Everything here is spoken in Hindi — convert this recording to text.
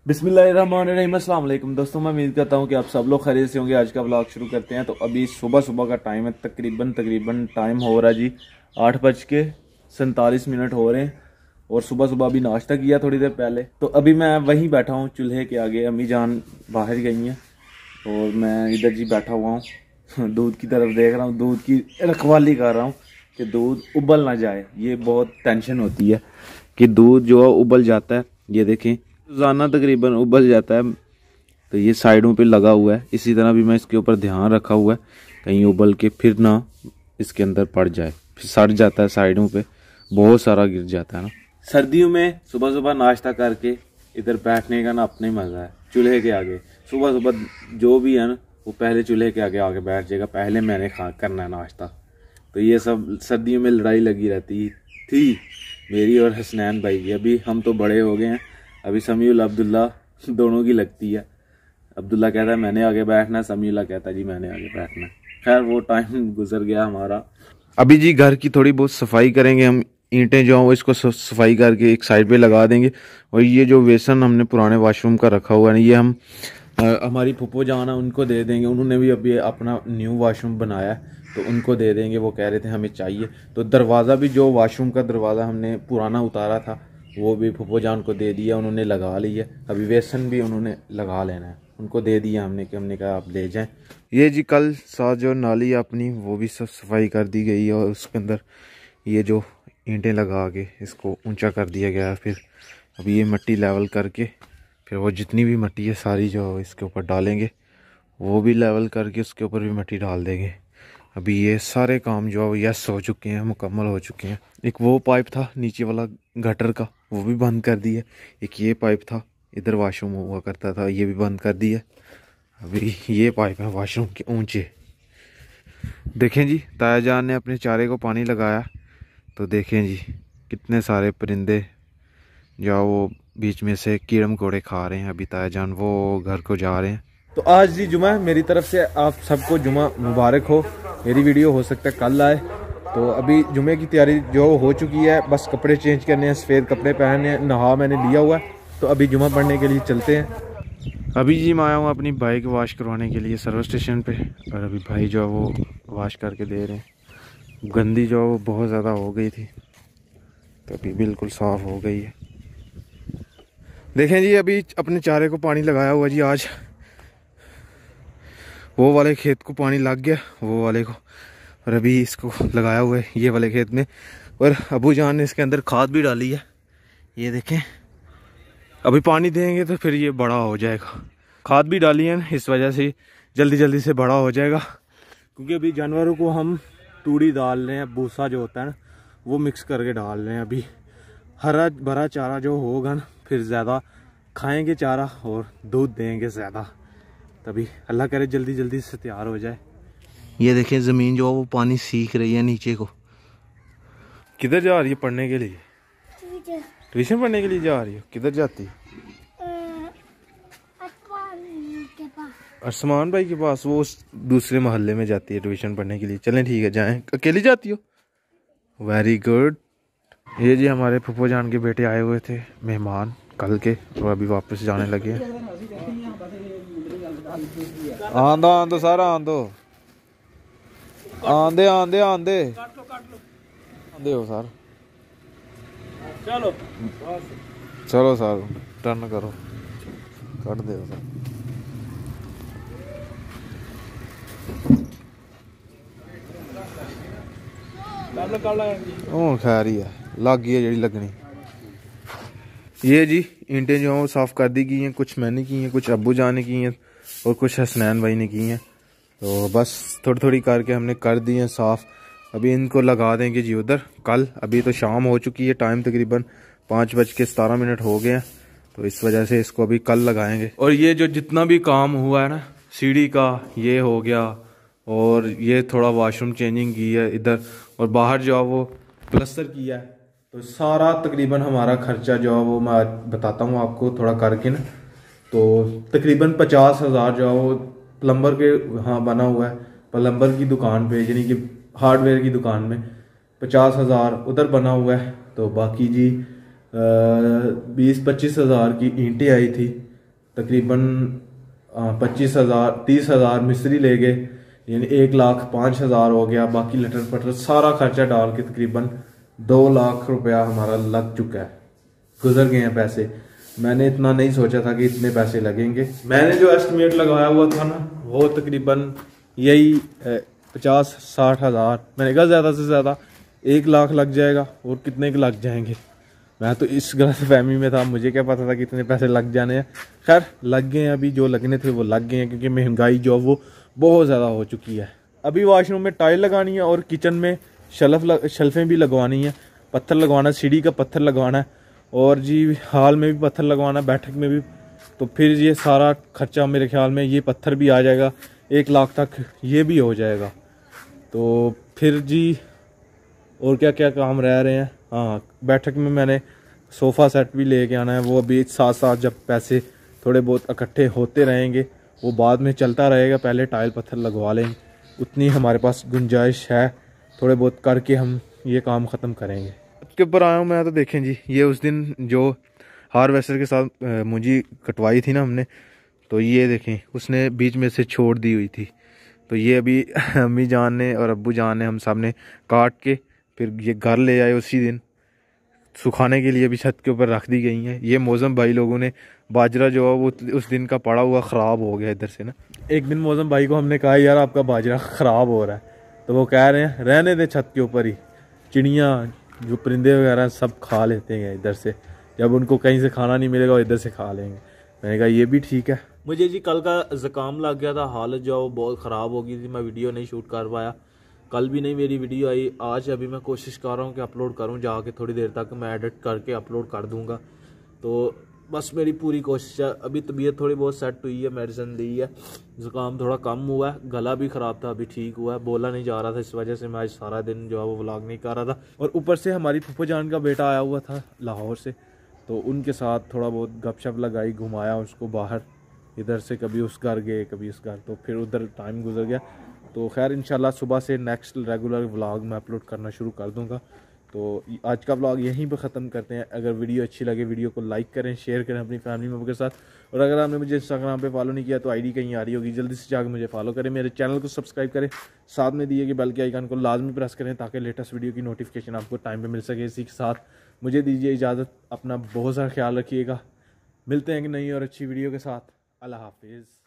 बिस्मिल्लाहिर्रहमानिर्रहीम। अस्सलाम वालेकुम दोस्तों, मैं उम्मीद करता हूँ कि आप सब लोग खैरियत से होंगे। आज का व्लॉग शुरू करते हैं। तो अभी सुबह सुबह का टाइम है, तकरीबन टाइम हो रहा है जी 8:47 हो रहे हैं। और सुबह सुबह अभी नाश्ता किया थोड़ी देर पहले। तो अभी मैं वहीं बैठा हूँ चूल्हे के आगे। अम्मी जान बाहर गई हैं और मैं इधर जी बैठा हुआ हूँ दूध की तरफ देख रहा हूँ, दूध की रखवाली कर रहा हूँ कि दूध उबल ना जाए। ये बहुत टेंशन होती है कि दूध जो है उबल जाता है। ये देखें रोजाना तकरीबन उबल जाता है। तो ये साइडों पे लगा हुआ है, इसी तरह भी मैं इसके ऊपर ध्यान रखा हुआ है कहीं उबल के फिर ना इसके अंदर पड़ जाए। फिर सड़ जाता है, साइडों पे बहुत सारा गिर जाता है ना। सर्दियों में सुबह सुबह नाश्ता करके इधर बैठने का ना अपने मजा है चूल्हे के आगे। सुबह सुबह जो भी है ना वो पहले चूल्हे के आगे आके बैठ जाएगा, पहले मैंने करना है नाश्ता। तो ये सब सर्दियों में लड़ाई लगी रहती थी मेरी और हसनैन भाई की। अभी हम तो बड़े हो गए हैं, अभी समीउल अब्दुल्ला दोनों की लगती है। अब्दुल्ला कहता है मैंने आगे बैठना, समीउल्ला कहता है जी मैंने आगे बैठना। खैर वो टाइम गुजर गया हमारा। अभी जी घर की थोड़ी बहुत सफाई करेंगे हम। ईंटें जो हैं वो इसको सफाई करके एक साइड पे लगा देंगे। और ये जो वेसन हमने पुराने वाशरूम का रखा हुआ है ये हम हमारी फुप्पो जान है उनको दे देंगे। उन्होंने भी अभी अपना न्यू वाशरूम बनाया है तो उनको दे देंगे। वो कह रहे थे हमें चाहिए। तो दरवाज़ा भी जो वाशरूम का दरवाज़ा हमने पुराना उतारा था वो भी फुप्पो जान को दे दिया, उन्होंने लगा लिया। अभी वेसन भी उन्होंने लगा लेना है, उनको दे दिया हमने कि हमने कहा आप ले जाएं। ये जी कल साथ जो नाली है अपनी वो भी सब सफाई कर दी गई है और उसके अंदर ये जो ईंटें लगा के इसको ऊंचा कर दिया गया है। फिर अभी ये मिट्टी लेवल करके फिर वो जितनी भी मिट्टी है सारी जो इसके ऊपर डालेंगे, वो भी लेवल करके उसके ऊपर भी मिट्टी डाल देंगे। अभी ये सारे काम जो यस हो चुके हैं, मुकम्मल हो चुके हैं। एक वो पाइप था नीचे वाला गटर का, वो भी बंद कर दिया। एक ये पाइप था इधर वाशरूम हुआ करता था, ये भी बंद कर दिया। अभी ये पाइप है वाशरूम के ऊंचे। देखें जी ताया जान ने अपने चारे को पानी लगाया तो देखें जी कितने सारे परिंदे जो वो बीच में से कीड़े मकोड़े खा रहे हैं। अभी ताया जान वो घर को जा रहे हैं। तो आज जी जुमा, मेरी तरफ से आप सबको जुमा मुबारक हो। मेरी वीडियो हो सकता है कल आए। तो अभी जुमे की तैयारी जो हो चुकी है, बस कपड़े चेंज करने हैं, सफ़ेद कपड़े पहनने हैं, नहा मैंने लिया हुआ है। तो अभी जुमा पढ़ने के लिए चलते हैं। अभी जी मैं आया हूँ अपनी बाइक वॉश करवाने के लिए सर्विस स्टेशन पे। और अभी भाई जो है वो वॉश करके दे रहे हैं। गंदी जो है वो बहुत ज़्यादा हो गई थी तो अभी बिल्कुल साफ़ हो गई है। देखें जी अभी अपने चारे को पानी लगाया हुआ जी। आज वो वाले खेत को पानी लग गया, वो वाले को, और अभी इसको लगाया हुआ है ये वाले खेत में। और अबू जान ने इसके अंदर खाद भी डाली है, ये देखें। अभी पानी देंगे तो फिर ये बड़ा हो जाएगा। खाद भी डाली है, इस वजह से जल्दी जल्दी से बड़ा हो जाएगा। क्योंकि अभी जानवरों को हम तूड़ी डाल रहे हैं, भूसा जो होता है ना वो मिक्स करके डाल रहे हैं। अभी हरा भरा चारा जो होगा ना फिर ज़्यादा खाएंगे चारा और दूध देंगे ज़्यादा। तभी अल्लाह करे जल्दी जल्दी से तैयार हो जाए। ये देखें ज़मीन जो वो पानी सीख रही है नीचे को। किधर जा रही है पढ़ने के लिए? ट्यूशन पढ़ने के लिए जा रही हो? किधर जाती है? अरसमान भाई के पास, वो उस दूसरे मोहल्ले में जाती है ट्यूशन पढ़ने के लिए। चलें ठीक है जाएं। अकेली जाती हो? Very good. ये जी हमारे फुफो जान के बेटे आए हुए थे मेहमान कल के, तो अभी वापस जाने लगे। आंदो आंदो सारा आंदो, आंदे आंदे आंदे आंदे हो सर। चलो चलो सर टर्न करो, कट दे सर। ओ खैर ही है, लग गई है जी लगनी। ये जी ईंटें जो हैं वो साफ़ कर दी गई हैं, कुछ मैंने की हैं, कुछ अब्बू जान ने की हैं और कुछ हसनैन भाई ने की हैं। तो बस थोड़ी थोड़ी करके हमने कर दी हैं साफ़। अभी इनको लगा देंगे जी उधर कल। अभी तो शाम हो चुकी है, टाइम तकरीबन 5:17 हो गए हैं। तो इस वजह से इसको अभी कल लगाएंगे। और ये जो जितना भी काम हुआ है ना, सीढ़ी का ये हो गया और ये थोड़ा वाशरूम चेंजिंग की है इधर, और बाहर जो है वो प्लस्तर किया है। तो सारा तकरीबन हमारा खर्चा जो है वो मैं बताता हूँ आपको थोड़ा करके ना। तो तकरीबन 50,000 जो है वो प्लम्बर के हाँ बना हुआ है, प्लम्बर की दुकान पे यानी कि हार्डवेयर की दुकान में 50,000 उधर बना हुआ है। तो बाकी जी 20-25 हज़ार की ईंटें आई थी तकरीबन 25,000 30,000 मिस्त्री ले गए, यानी 1,05,000 हो गया। बाकी लटर पटर सारा खर्चा डाल के तकरीबन 2 लाख रुपया हमारा लग चुका है, गुजर गए हैं पैसे। मैंने इतना नहीं सोचा था कि इतने पैसे लगेंगे। मैंने जो एस्टिमेट लगाया हुआ था ना, वो तकरीबन यही 50-60 हज़ार, मैंने कहा ज़्यादा से ज़्यादा 1 लाख लग जाएगा, और कितने के लग जाएंगे। मैं तो इस गलतफहमी में था, मुझे क्या पता था कि इतने पैसे लग जाने हैं। खैर लग गए हैं, अभी जो लगने थे वो लग गए हैं, क्योंकि महंगाई जो वो बहुत ज़्यादा हो चुकी है। अभी वॉशरूम में टाइल लगानी है और किचन में शेल्फें भी लगवानी है, पत्थर लगवाना, सीढ़ी का पत्थर लगवाना है, और जी हॉल में भी पत्थर लगवाना, बैठक में भी। तो फिर ये सारा खर्चा मेरे ख्याल में ये पत्थर भी आ जाएगा 1 लाख तक, ये भी हो जाएगा। तो फिर जी और क्या क्या काम रह रहे हैं। हाँ, बैठक में मैंने सोफ़ा सेट भी लेके आना है, वो अभी साथ साथ जब पैसे थोड़े बहुत इकट्ठे होते रहेंगे वो बाद में चलता रहेगा, पहले टाइल पत्थर लगवा लेंगे, उतनी हमारे पास गुंजाइश है, थोड़े बहुत करके हम ये काम ख़त्म करेंगे। के ऊपर आया हूँ मैं, तो देखें जी, ये उस दिन जो हार्वेस्टर के साथ मुंजी कटवाई थी ना हमने, तो ये देखें उसने बीच में से छोड़ दी हुई थी। तो ये अभी अम्मी जान ने और अब्बू जान ने हम सब ने काट के फिर ये घर ले आए, उसी दिन सुखाने के लिए भी छत के ऊपर रख दी गई हैं। ये मौसम भाई लोगों ने बाजरा जो है वो उस दिन का पड़ा हुआ ख़राब हो गया इधर से ना। एक दिन मौसम भाई को हमने कहा यार आपका बाजरा ख़राब हो रहा है, तो वो कह रहे हैं रहने दे छत के ऊपर ही, चिड़ियाँ जो परिंदे वगैरह सब खा लेते हैं इधर से, जब उनको कहीं से खाना नहीं मिलेगा वो इधर से खा लेंगे। मैंने कहा ये भी ठीक है। मुझे जी कल का ज़ुकाम लग गया था, हालत जो बहुत ख़राब हो गई थी, मैं वीडियो नहीं शूट कर पाया, कल भी नहीं मेरी वीडियो आई। आज अभी मैं कोशिश कर रहा हूँ कि अपलोड करूँ, जाके थोड़ी देर तक मैं एडिट करके अपलोड कर दूँगा। तो बस मेरी पूरी कोशिश है। अभी तबीयत थोड़ी बहुत सेट हुई है, मेडिसिन ली है, ज़ुकाम थोड़ा कम हुआ है, गला भी ख़राब था अभी ठीक हुआ है, बोला नहीं जा रहा था, इस वजह से मैं आज सारा दिन जो है वो व्लॉग नहीं कर रहा था। और ऊपर से हमारी फूफो जान का बेटा आया हुआ था लाहौर से, तो उनके साथ थोड़ा बहुत गपशप लगाई, घुमाया उसको बाहर, इधर से कभी उस घर गए कभी इस घर, तो फिर उधर टाइम गुजर गया। तो खैर इंशाल्लाह सुबह से नेक्स्ट रेगुलर व्लॉग मैं अपलोड करना शुरू कर दूंगा। तो आज का व्लॉग यहीं पर ख़त्म करते हैं। अगर वीडियो अच्छी लगे वीडियो को लाइक करें, शेयर करें अपनी फैमिली मेम्बर के साथ, और अगर आपने मुझे इंस्टाग्राम पे फॉलो नहीं किया तो आईडी कहीं आ रही होगी, जल्दी से जाकर मुझे फॉलो करें, मेरे चैनल को सब्सक्राइब करें, साथ में दिए गए बेल के आइकन को लाजमी प्रेस करें ताकि लेटेस्ट वीडियो की नोटिफिकेशन आपको टाइम पर मिल सके। इसी के साथ मुझे दीजिए इजाज़त, अपना बहुत सारा ख्याल रखिएगा, मिलते हैं कि नई और अच्छी वीडियो के साथ। अल्लाह हाफिज़।